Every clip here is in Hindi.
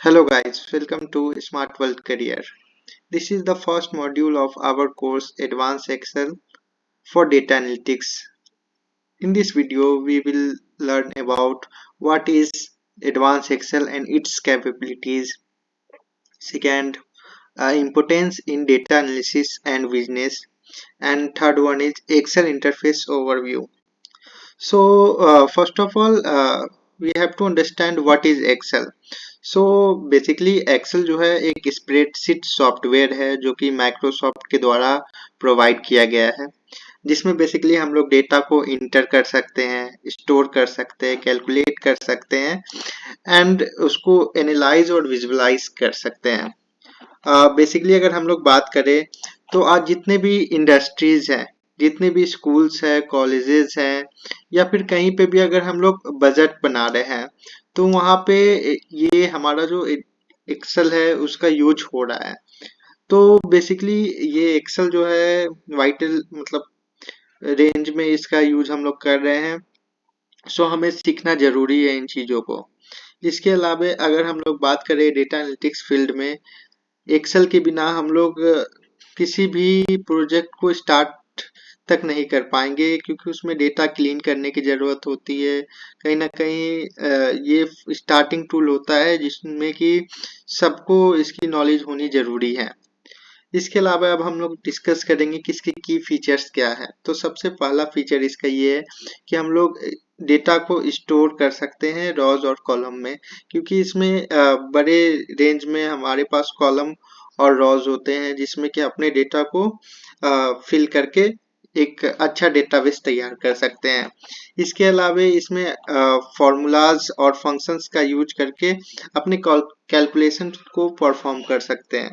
Hello guys, welcome to Smart World Career. This is the first module of our course Advanced Excel for Data Analytics. In this video, we will learn about what is Advanced Excel and its capabilities. Second, importance in data analysis and business. And third one is Excel interface overview. First of all, we have to understand what is Excel. Basically Excel जो है एक स्प्रेडशीट सॉफ्टवेयर है जो कि माइक्रोसॉफ्ट के द्वारा प्रोवाइड किया गया है, जिसमें बेसिकली हम लोग डेटा को इंटर कर सकते हैं, स्टोर कर सकते हैं, कैलकुलेट कर सकते हैं एंड उसको एनालाइज और विजुअलाइज कर सकते हैं। बेसिकली अगर हम लोग बात करें तो आज जितने भी इंडस्ट्रीज हैं, जितने भी स्कूल्स हैं, कॉलेजेस हैं या फिर कहीं पे भी अगर हम लोग बजट बना रहे हैं तो वहाँ पे ये हमारा जो एक्सेल है उसका यूज हो रहा है। तो बेसिकली ये एक्सेल जो है वाइटल मतलब रेंज में इसका यूज हम लोग कर रहे हैं। हमें सीखना जरूरी है इन चीज़ों को। इसके अलावा अगर हम लोग बात करें डेटा एनालिटिक्स फील्ड में, एक्सेल के बिना हम लोग किसी भी प्रोजेक्ट को स्टार्ट तक नहीं कर पाएंगे, क्योंकि उसमें डेटा क्लीन करने की ज़रूरत होती है। कहीं ना कहीं ये स्टार्टिंग टूल होता है जिसमें कि सबको इसकी नॉलेज होनी ज़रूरी है। इसके अलावा अब हम लोग डिस्कस करेंगे कि इसके की फीचर्स क्या है। तो सबसे पहला फीचर इसका ये है कि हम लोग डेटा को स्टोर कर सकते हैं रॉज और कॉलम में, क्योंकि इसमें बड़े रेंज में हमारे पास कॉलम और रॉज होते हैं जिसमें कि अपने डेटा को फिल करके एक अच्छा डेटाबेस तैयार कर सकते हैं। इसके अलावा इसमें फॉर्मूलाज और फंक्शंस का यूज करके अपने कैलकुलेशन को परफॉर्म कर सकते हैं।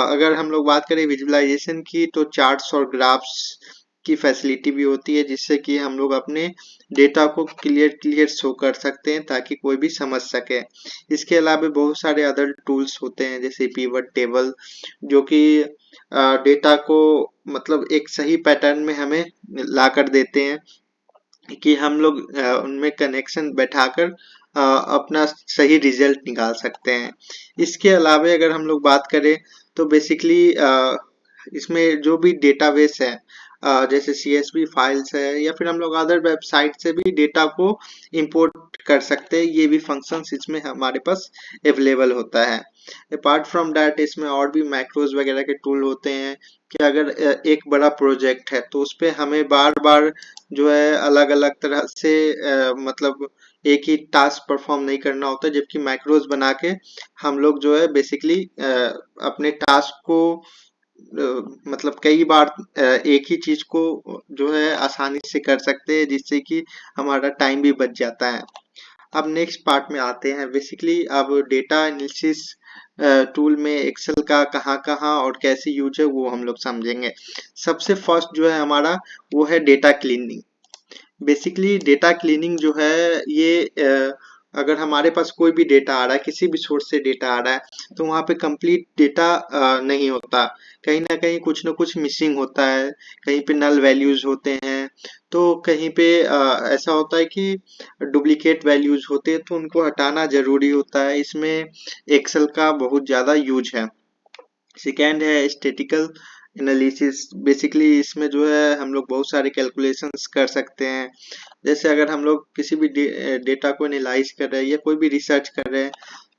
अगर हम लोग बात करें विजुअलाइजेशन की, तो चार्ट्स और ग्राफ्स की फैसिलिटी भी होती है जिससे कि हम लोग अपने डेटा को क्लियर क्लियर शो कर सकते हैं ताकि कोई भी समझ सके। इसके अलावा बहुत सारे अदर टूल्स होते हैं जैसे पिवट टेबल, जो कि डेटा को मतलब एक सही पैटर्न में हमें ला कर देते हैं कि हम लोग उनमें कनेक्शन बैठाकर अपना सही रिजल्ट निकाल सकते हैं। इसके अलावा अगर हम लोग बात करें तो बेसिकली इसमें जो भी डेटाबेस है, जैसे सीएसवी फाइल्स है या फिर हम लोग अदर वेबसाइट से भी डेटा को इंपोर्ट कर सकते हैं। ये भी फंक्शंस इसमें हमारे पास अवेलेबल होता है। अपार्ट फ्रॉम दैट इसमें और भी मैक्रोज वगैरह के टूल होते हैं कि अगर एक बड़ा प्रोजेक्ट है तो उस पे हमें बार बार जो है अलग अलग तरह से मतलब एक ही टास्क परफॉर्म नहीं करना होता, जबकि मैक्रोज बना के हम लोग जो है बेसिकली अपने टास्क को मतलब कई बार एक ही चीज को जो है आसानी से कर सकते हैं, जिससे कि हमारा टाइम भी बच जाता है। अब नेक्स्ट पार्ट में आते हैं। बेसिकली अब डेटा एनालिसिस टूल में एक्सेल का कहाँ कहाँ और कैसे यूज है वो हम लोग समझेंगे। सबसे फर्स्ट जो है हमारा वो है data cleaning. Basically data cleaning जो है ये अगर हमारे पास कोई भी डेटा आ रहा है, किसी भी सोर्स से डेटा आ रहा है, तो वहाँ पे कंप्लीट डेटा नहीं होता। कहीं ना कहीं कुछ ना कुछ मिसिंग होता है, कहीं पे नल वैल्यूज होते हैं, तो कहीं पे ऐसा होता है कि डुप्लीकेट वैल्यूज होते हैं, तो उनको हटाना जरूरी होता है। इसमें एक्सेल का बहुत ज़्यादा यूज है। सेकेंड है स्टैटिकल एनालिसिस। बेसिकली इसमें जो है हम लोग बहुत सारे कैलकुलेशंस कर सकते हैं। जैसे अगर हम लोग किसी भी डेटा को एनालाइज कर रहे हैं या कोई भी रिसर्च कर रहे हैं,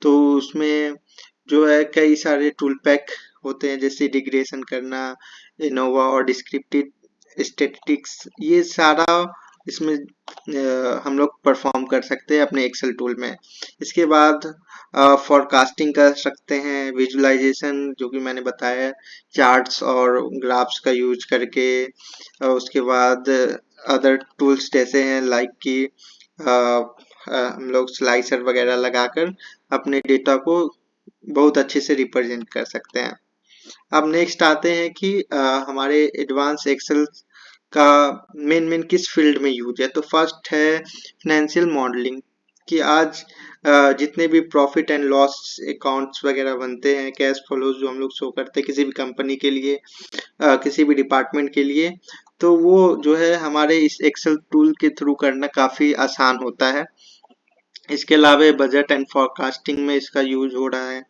तो उसमें जो है कई सारे टूल पैक होते हैं, जैसे रिग्रेशन करना, इनोवा और डिस्क्रिप्टिव स्टैटिस्टिक्स, ये सारा इसमें हम लोग परफॉर्म कर सकते हैं अपने एक्सेल टूल में। इसके बाद फोरकास्टिंग कर सकते हैं, विजुअलाइजेशन जो कि मैंने बताया, चार्ट्स और ग्राफ्स का यूज करके। उसके बाद अदर टूल्स जैसे हैं लाइक कि हम लोग स्लाइसर वगैरह लगाकर अपने डेटा को बहुत अच्छे से रिप्रेजेंट कर सकते हैं। अब नेक्स्ट आते हैं कि हमारे एडवांस एक्सेल का मेन मेन किस फील्ड में यूज है। तो फर्स्ट है फाइनेंशियल मॉडलिंग, कि आज जितने भी प्रॉफिट एंड लॉस अकाउंट्स वगैरह बनते हैं, कैश फ्लोज जो हम लोग शो करते हैं किसी भी कंपनी के लिए, किसी भी डिपार्टमेंट के लिए, तो वो जो है हमारे इस एक्सेल टूल के थ्रू करना काफ़ी आसान होता है। इसके अलावा बजट एंड फोरकास्टिंग में इसका यूज हो रहा है।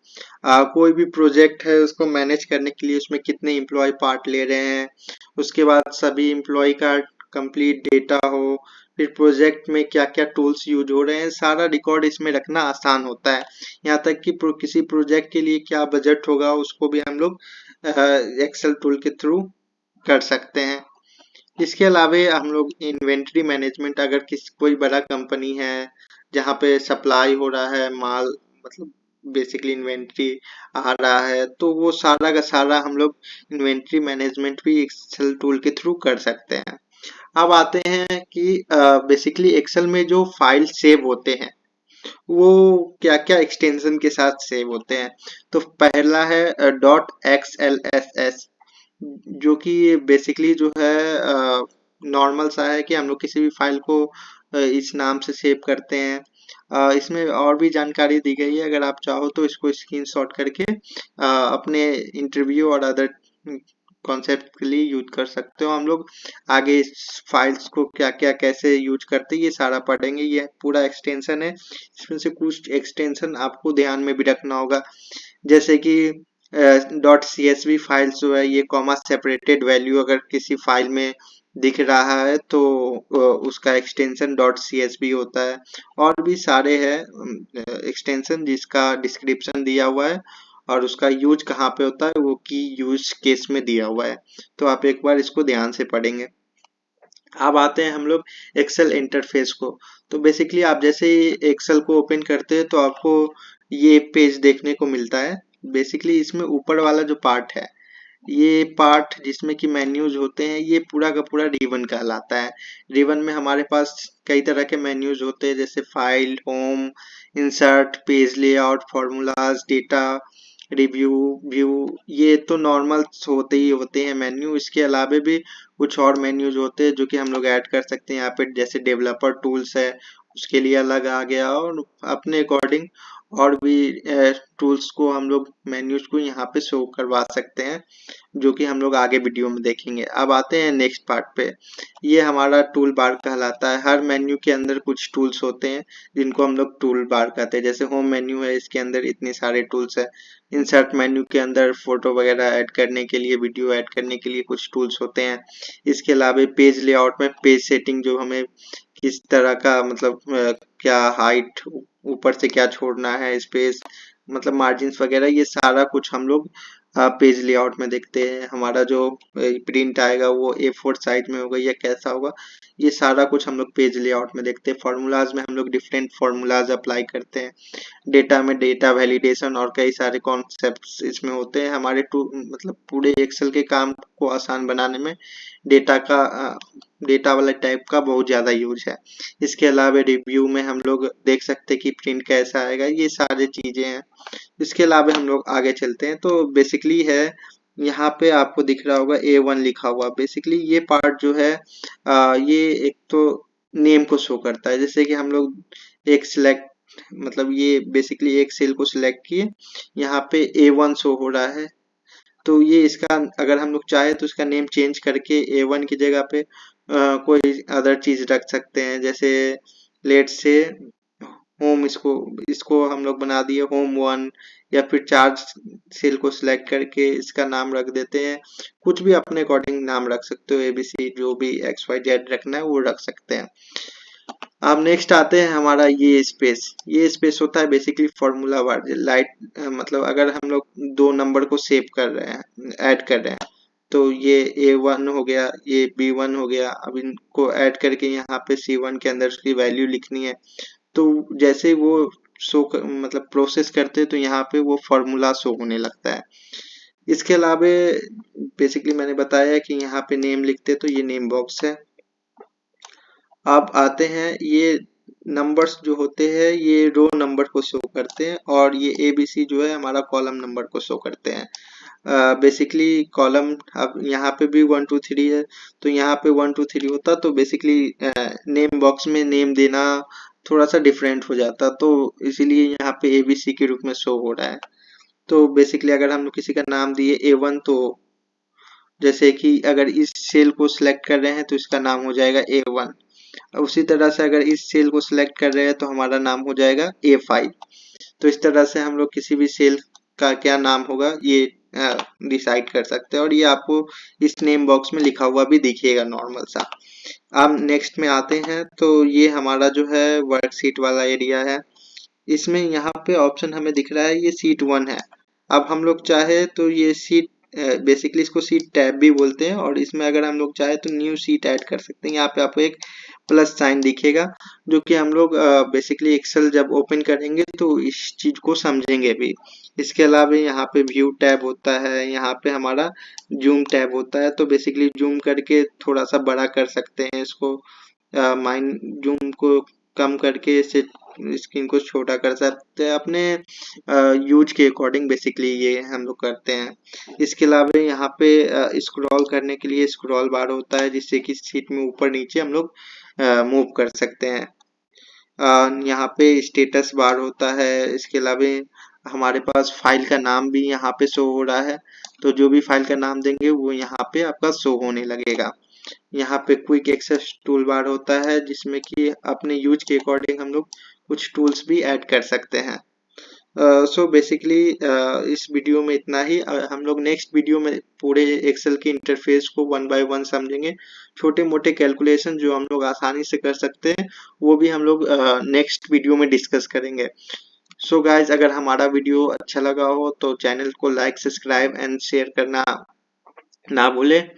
कोई भी प्रोजेक्ट है उसको मैनेज करने के लिए उसमें कितने एम्प्लॉय पार्ट ले रहे हैं, उसके बाद सभी एम्प्लॉय का कंप्लीट डेटा हो, फिर प्रोजेक्ट में क्या क्या टूल्स यूज हो रहे हैं, सारा रिकॉर्ड इसमें रखना आसान होता है। यहाँ तक कि किसी प्रोजेक्ट के लिए क्या बजट होगा उसको भी हम लोग एक्सेल टूल के थ्रू कर सकते हैं। इसके अलावा हम लोग इन्वेंट्री मैनेजमेंट, अगर कोई बड़ा कंपनी है जहाँ पे सप्लाई हो रहा है माल, मतलब बेसिकली इन्वेंट्री आ रहा है, तो वो सारा का सारा हम लोग इन्वेंट्री मैनेजमेंट भी एक्सेल टूल के थ्रू कर सकते हैं। अब आते हैं कि बेसिकली एक्सेल में जो फाइल सेव होते हैं वो क्या क्या एक्सटेंशन के साथ सेव होते हैं। तो पहला है dot x L S S, जो कि बेसिकली जो है नॉर्मल सा है कि हम लोग किसी भी फाइल को इस नाम से सेव करते हैं। इसमें और भी जानकारी दी गई है, अगर आप चाहो तो इसको स्क्रीनशॉट करके अपने इंटरव्यू और अदर कॉन्सेप्ट के लिए यूज कर सकते हो। हम लोग आगे इस फाइल्स को क्या क्या कैसे यूज करते हैं ये सारा पढ़ेंगे। ये पूरा एक्सटेंशन है, इसमें से कुछ एक्सटेंशन आपको ध्यान में भी रखना होगा, जैसे कि डॉट CSV फाइल्स जो है ये कॉमा सेपरेटेड वैल्यू अगर किसी फाइल में दिख रहा है तो उसका एक्सटेंशन डॉट CSV होता है। और भी सारे हैं एक्सटेंशन जिसका डिस्क्रिप्शन दिया हुआ है और उसका यूज कहाँ पे होता है वो की यूज केस में दिया हुआ है, तो आप एक बार इसको ध्यान से पढ़ेंगे। अब आते हैं हम लोग एक्सेल इंटरफेस को। तो बेसिकली आप जैसे ही एक्सेल को ओपन करते हैं तो आपको ये पेज देखने को मिलता है। बेसिकली इसमें ऊपर वाला जो पार्ट है, ये पार्ट जिसमें कि मेन्यूज होते हैं, ये पूरा का पूरा रिबन कहलाता है। रिबन में हमारे पास कई तरह के मेन्यूज होते हैं, जैसे file, home, insert, page layout, formulas, data, review, view, ये तो नॉर्मल होते ही होते हैं मेन्यू। इसके अलावा भी कुछ और मेन्यूज होते हैं जो कि हम लोग ऐड कर सकते हैं यहाँ पे, जैसे डेवलपर टूल्स है उसके लिए अलग आ गया, और अपने अकॉर्डिंग और भी टूल्स को हम लोग मेन्यूज को यहाँ पे शो करवा सकते हैं, जो कि हम लोग आगे वीडियो में देखेंगे। अब आते हैं नेक्स्ट पार्ट पे। ये हमारा टूल बार कहलाता है। हर मेन्यू के अंदर कुछ टूल्स होते हैं जिनको हम लोग टूल बार कहते हैं। जैसे होम मेन्यू है, इसके अंदर इतने सारे टूल्स है। इंसर्ट मेन्यू के अंदर फोटो वगैरह ऐड करने के लिए, वीडियो ऐड करने के लिए कुछ टूल्स होते हैं। इसके अलावा पेज लेआउट में पेज सेटिंग, जो हमें किस तरह का मतलब क्या हाइट, ऊपर से क्या छोड़ना है, स्पेस, मतलब मार्जिन्स वगैरह, ये सारा कुछ हम लोग पेज लेआउट में देखते हैं। हमारा जो प्रिंट आएगा वो A4 साइज में होगा या कैसा होगा, ये सारा कुछ हम लोग पेज लेआउट में देखते हैं। फॉर्मूलाज में हम लोग डिफरेंट फॉर्मूलाज अप्लाई करते हैं। डेटा में डेटा वैलिडेशन और कई सारे कॉन्सेप्ट्स इसमें होते हैं। हमारे मतलब पूरे एक्सेल के काम को आसान बनाने में डेटा का डेटा वाला टाइप का बहुत ज़्यादा यूज है। इसके अलावा रिव्यू में हम लोग देख सकते हैं कि प्रिंट कैसा आएगा, ये सारी चीज़ें हैं। इसके अलावा हम लोग आगे चलते हैं, तो बेसिकली है यहाँ पे आपको दिख रहा होगा A1 लिखा हुआ। बेसिकली ये पार्ट जो है ये एक तो नेम को शो करता है, जैसे कि हम लोग एक सिलेक्ट, मतलब ये बेसिकली एक सेल को सिलेक्ट किए, यहाँ पे A1 शो हो रहा है, तो ये इसका अगर हम लोग चाहे तो इसका नेम चेंज करके A1 की जगह पे कोई अदर चीज रख सकते हैं, जैसे लेट से होम, इसको इसको हम लोग बना दिए होम 1, या फिर चार्ज सेल को सिलेक्ट करके इसका नाम रख देते हैं। कुछ भी अपने अकॉर्डिंग नाम रख सकते हो, ABC, जो भी XYZ रखना है वो रख सकते हैं। अब नेक्स्ट आते हैं हमारा ये स्पेस होता है बेसिकली फॉर्मूला बार लाइट, मतलब अगर हम लोग दो नंबर को सेव कर रहे हैं, ऐड कर रहे हैं, तो ये A1 हो गया, ये B1 हो गया। अब इनको ऐड करके यहाँ पे C1 के अंदर उसकी वैल्यू लिखनी है, तो जैसे वो मतलब प्रोसेस करते हैं तो यहाँ पे वो फॉर्मूला शो होने लगता है। इसके अलावा बेसिकली मैंने बताया कि यहाँ पे नेम लिखते हैं, तो ये नेम बॉक्स है। अब आते हैं, ये नंबर्स जो होते हैं ये रो नंबर को शो करते हैं, और ये ABC जो है हमारा कॉलम नंबर को शो करते हैं। बेसिकली कॉलम, अब यहाँ पे भी 1 2 3 है, तो यहाँ पे 1 2 3 होता, तो बेसिकली नेम बॉक्स में नेम देना थोड़ा सा डिफरेंट हो जाता, तो इसीलिए यहाँ पे ABC के रूप में शो हो रहा है। तो बेसिकली अगर हम लोग किसी का नाम दिए A1, तो जैसे कि अगर इस सेल को सिलेक्ट कर रहे हैं तो इसका नाम हो जाएगा A1। उसी तरह से अगर इस सेल को सिलेक्ट कर रहे हैं तो हमारा नाम हो जाएगा A5। तो इस तरह से हम लोग किसी भी सेल का क्या नाम होगा ये डिसाइड कर सकते हैं, और ये आपको इस नेम बॉक्स में लिखा हुआ भी दिखेगा नॉर्मल सा। अब नेक्स्ट में आते हैं, तो ये हमारा जो है वर्कशीट वाला एरिया है। इसमें यहाँ पे ऑप्शन हमें दिख रहा है, ये सीट 1 है। अब हम लोग चाहे तो ये सीट, बेसिकली इसको सीट टैब भी बोलते हैं, और इसमें अगर हम लोग चाहे तो न्यू सीट ऐड कर सकते हैं। यहाँ पे आपको एक प्लस साइन दिखेगा, जो कि हम लोग बेसिकली एक्सेल जब ओपन करेंगे तो इस चीज को समझेंगे भी। इसके अलावा यहाँ पे व्यू टैब होता है, यहाँ पे हमारा जूम टैब होता है, तो बेसिकली जूम करके थोड़ा सा बड़ा कर सकते हैं इसको, माइन जूम को कम करके इसे स्क्रीन को छोटा कर सकते हैं अपने यूज के अकॉर्डिंग, बेसिकली ये हम लोग करते हैं। इसके अलावा यहाँ पे स्क्रॉल करने के लिए स्क्रॉल बार होता है, जिससे कि सीट में ऊपर नीचे हम लोग मूव कर सकते हैं। यहाँ पे स्टेटस बार होता है। इसके अलावा हमारे पास फाइल का नाम भी यहाँ पे शो हो रहा है, तो जो भी फाइल का नाम देंगे वो यहाँ पे आपका शो होने लगेगा। यहाँ पे क्विक एक्सेस टूल बार होता है, जिसमें कि अपने यूज के अकॉर्डिंग हम लोग कुछ टूल्स भी ऐड कर सकते हैं। सो बेसिकली इस वीडियो में इतना ही। हम लोग नेक्स्ट वीडियो में पूरे एक्सेल के इंटरफेस को वन बाय वन समझेंगे। छोटे मोटे कैलकुलेशन जो हम लोग आसानी से कर सकते हैं, वो भी हम लोग नेक्स्ट वीडियो में डिस्कस करेंगे। सो गाइज, अगर हमारा वीडियो अच्छा लगा हो तो चैनल को लाइक, सब्सक्राइब एंड शेयर करना ना भूलें,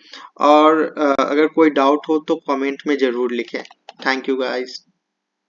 और अगर कोई डाउट हो तो कमेंट में ज़रूर लिखें। Thank you guys.